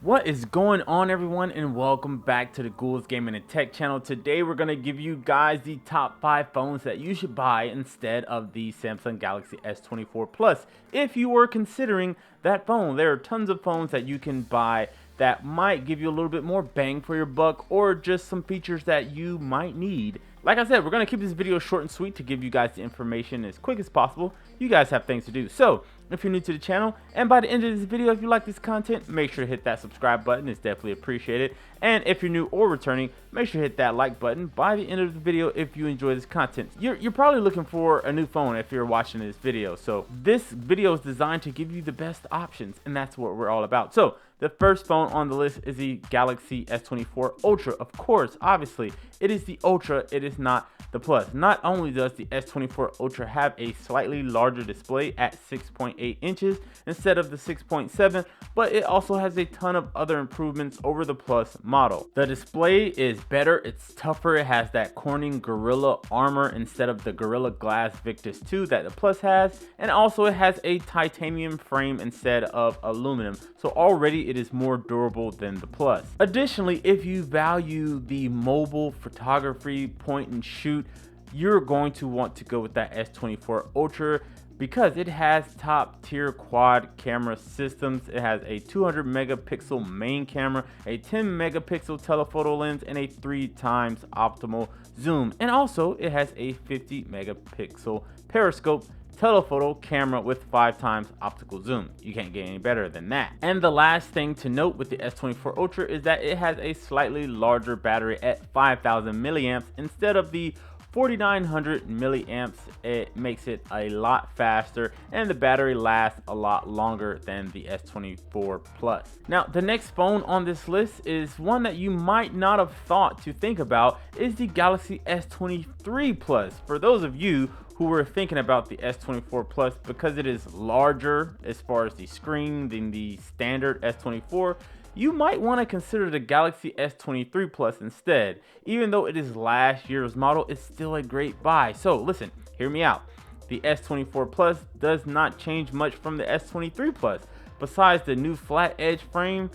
What is going on, everyone, and welcome back to the Ghouls Gaming and Tech channel. Today we're going to give you guys the top 5 phones that you should buy instead of the Samsung Galaxy S24 Plus. If you were considering that phone, there are tons of phones that you can buy that might give you a little bit more bang for your buck, or just some features that you might need. Like I said, we're going to keep this video short and sweet to give you guys the information as quick as possible. You guys have things to do. So if you're new to the channel, and by the end of this video, if you like this content, make sure to hit that subscribe button. It's definitely appreciated. And if you're new or returning, make sure to hit that like button by the end of the video if you enjoy this content. You're probably looking for a new phone if you're watching this video. So this video is designed to give you the best options, and that's what we're all about. So the first phone on the list is the Galaxy S24 Ultra. Of course, obviously, it is the Ultra, it is not the Plus. Not only does the S24 Ultra have a slightly larger display at 6.8 inches instead of the 6.7, but it also has a ton of other improvements over the Plus model. The display is better, it's tougher, it has that Corning Gorilla armor instead of the Gorilla Glass Victus 2 that the Plus has, and also it has a titanium frame instead of aluminum, so already it is more durable than the Plus. Additionally, if you value the mobile photography point and shoot, you're going to want to go with that S24 Ultra because it has top tier quad camera systems. It has a 200 megapixel main camera, a 10 megapixel telephoto lens, and a 3x optimal zoom. And also it has a 50 megapixel periscope telephoto camera with 5x optical zoom. You can't get any better than that. And the last thing to note with the S24 Ultra is that it has a slightly larger battery at 5000 milliamps instead of the 4900 milliamps. It makes it a lot faster, and the battery lasts a lot longer than the S24 Plus. Now, the next phone on this list is one that you might not have thought to think about, is the Galaxy S23 Plus. For those of you who were thinking about the S24 Plus, because it is larger as far as the screen than the standard S24, you might want to consider the Galaxy S23 Plus instead. Even though it is last year's model, it's still a great buy. So listen, hear me out. The S24 Plus does not change much from the S23 Plus. Besides the new flat edge frame,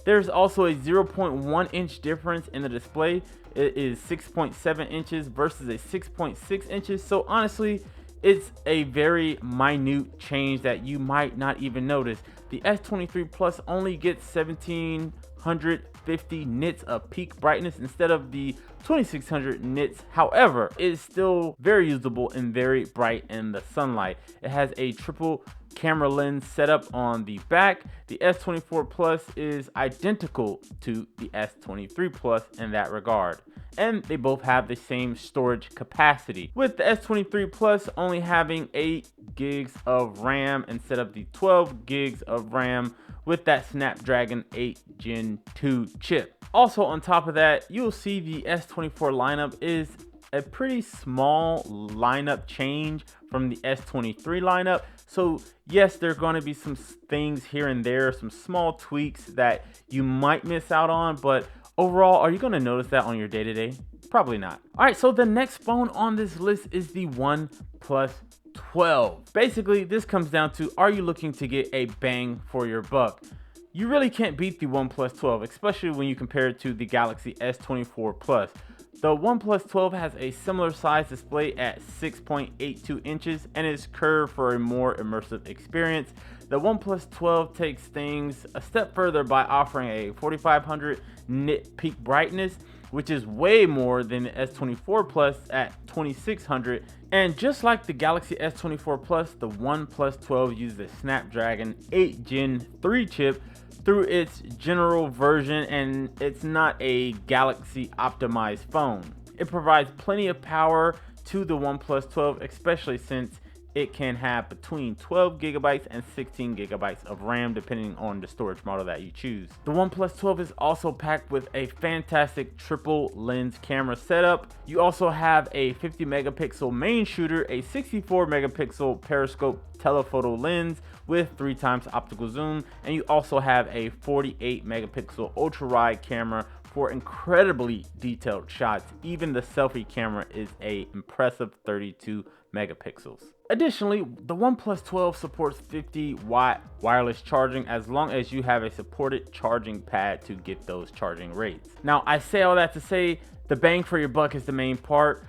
there's also a 0.1 inch difference in the display. It is 6.7 inches versus a 6.6 inches. So honestly, it's a very minute change that you might not even notice. The S23 Plus only gets 1750 nits of peak brightness instead of the 2600 nits. However, it is still very usable and very bright in the sunlight. It has a triple camera lens setup on the back. The S24 Plus is identical to the S23 Plus in that regard, and they both have the same storage capacity, with the S23 Plus only having 8 gigs of RAM instead of the 12 gigs of RAM with that Snapdragon 8 Gen 2 chip. Also on top of that, you'll see the S24 lineup is a pretty small lineup change from the S23 lineup. So yes, there are going to be some things here and there, some small tweaks that you might miss out on, but overall, are you going to notice that on your day-to-day? Probably not. All right, so the next phone on this list is the OnePlus XII. Basically, this comes down to, are you looking to get a bang for your buck? You really can't beat the OnePlus XII, especially when you compare it to the Galaxy S24 Plus. The OnePlus XII has a similar size display at 6.82 inches and is curved for a more immersive experience. The OnePlus XII takes things a step further by offering a 4500 nit peak brightness, which is way more than the S24 Plus at 2600. And just like the Galaxy S24 Plus, the OnePlus XII uses the Snapdragon 8 Gen 3 chip through its general version, and it's not a Galaxy optimized phone. It provides plenty of power to the OnePlus XII, especially since it can have between 12 gigabytes and 16 gigabytes of RAM depending on the storage model that you choose. The OnePlus XII is also packed with a fantastic triple lens camera setup. You also have a 50 megapixel main shooter, a 64 megapixel periscope telephoto lens with 3x optical zoom, and you also have a 48 megapixel ultra wide camera for incredibly detailed shots. Even the selfie camera is a impressive 32 megapixels. Additionally, the OnePlus XII supports 50-watt wireless charging as long as you have a supported charging pad to get those charging rates. Now, I say all that to say the bang for your buck is the main part.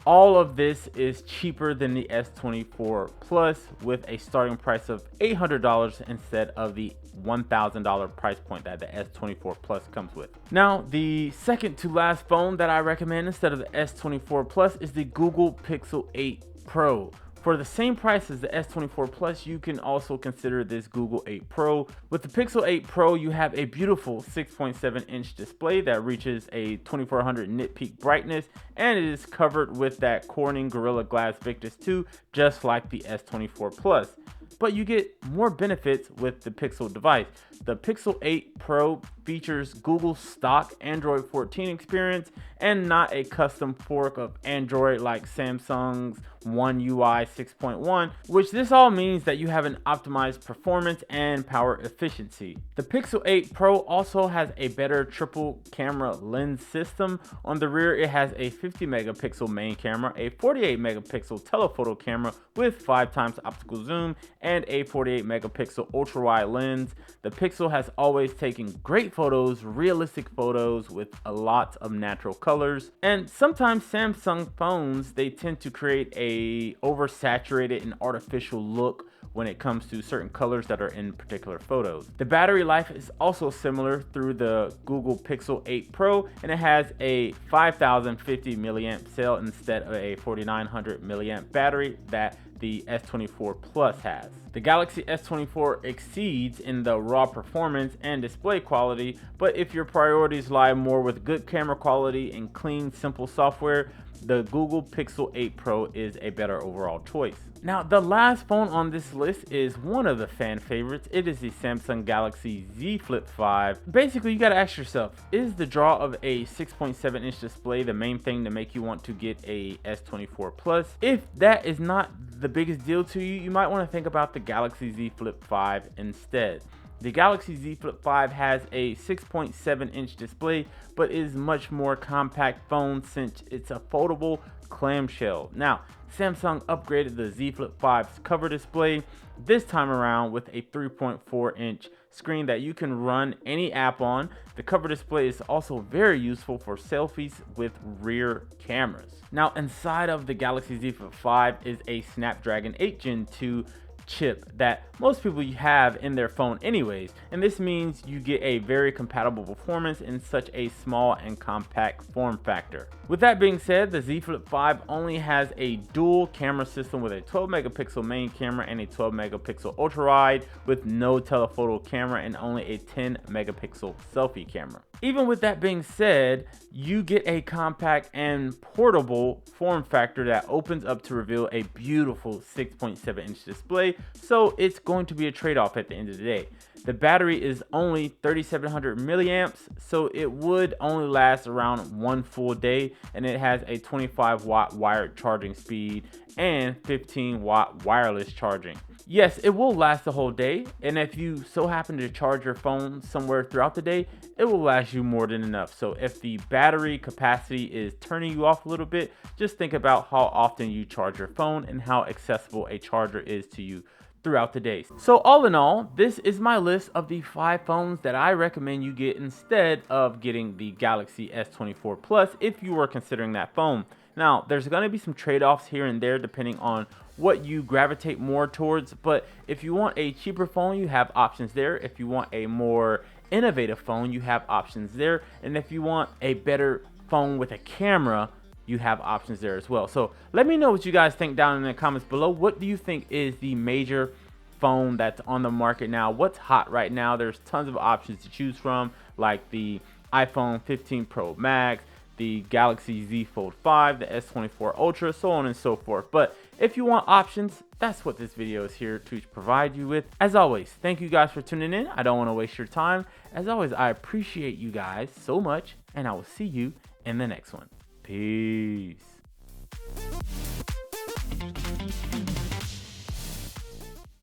All of this is cheaper than the S24 Plus with a starting price of $800 instead of the $1,000 price point that the S24 Plus comes with. Now, the second to last phone that I recommend instead of the S24 Plus is the Google Pixel 8 Pro. For the same price as the S24 Plus, you can also consider this Google 8 Pro. With the Pixel 8 Pro, you have a beautiful 6.7-inch display that reaches a 2400 nit peak brightness, and it is covered with that Corning Gorilla Glass Victus 2, just like the S24 Plus. But you get more benefits with the Pixel device. The Pixel 8 Pro features Google's stock Android 14 experience and not a custom fork of Android like Samsung's One UI 6.1, which this all means that you have an optimized performance and power efficiency. The Pixel 8 Pro also has a better triple camera lens system. On the rear, it has a 50 megapixel main camera, a 48 megapixel telephoto camera with 5x optical zoom, and a 48 megapixel ultra wide lens. The Pixel has always taken great photos, realistic photos with a lot of natural colors, and sometimes Samsung phones, they tend to create a oversaturated and artificial look when it comes to certain colors that are in particular photos. The battery life is also similar through the Google Pixel 8 Pro, and it has a 5050 milliamp cell instead of a 4900 milliamp battery that the S24 Plus has. The Galaxy S24 exceeds in the raw performance and display quality, but if your priorities lie more with good camera quality and clean, simple software, the Google Pixel 8 Pro is a better overall choice. Now, the last phone on this list is one of the fan favorites. It is the Samsung Galaxy Z Flip 5. Basically, you gotta ask yourself, is the draw of a 6.7-inch display the main thing to make you want to get a S24 Plus? If that is not the biggest deal to you, you might want to think about the Galaxy Z Flip 5 instead. The Galaxy Z Flip 5 has a 6.7-inch display, but is much more compact phone since it's a foldable clamshell. Now, Samsung upgraded the Z Flip 5's cover display this time around with a 3.4-inch screen that you can run any app on. The cover display is also very useful for selfies with rear cameras. Now, inside of the Galaxy Z Flip 5 is a Snapdragon 8 Gen 2 chip that most people have in their phone anyways, and this means you get a very compatible performance in such a small and compact form factor. With that being said, the Z Flip 5 only has a dual camera system with a 12 megapixel main camera and a 12 megapixel ultra wide with no telephoto camera and only a 10 megapixel selfie camera. Even with that being said, you get a compact and portable form factor that opens up to reveal a beautiful 6.7-inch display, so it's going to be a trade-off at the end of the day. The battery is only 3700 milliamps, so it would only last around one full day, and it has a 25-watt wired charging speed and 15-watt wireless charging. Yes, it will last the whole day, and if you so happen to charge your phone somewhere throughout the day, it will last you more than enough. So if the battery capacity is turning you off a little bit, just think about how often you charge your phone and how accessible a charger is to you throughout the day. So all in all, this is my list of the 5 phones that I recommend you get instead of getting the Galaxy S24 Plus if you were considering that phone. Now, there's going to be some trade-offs here and there depending on what you gravitate more towards, but if you want a cheaper phone, you have options there. If you want a more innovative phone, you have options there. And if you want a better phone with a camera, you have options there as well. So let me know what you guys think down in the comments below. What do you think is the major phone that's on the market now? What's hot right now? There's tons of options to choose from, like the iPhone 15 Pro Max, the Galaxy Z Fold 5, the S24 Ultra, so on and so forth. But if you want options, that's what this video is here to provide you with. As always, thank you guys for tuning in. I don't want to waste your time. As always, I appreciate you guys so much, and I will see you in the next one. Peace.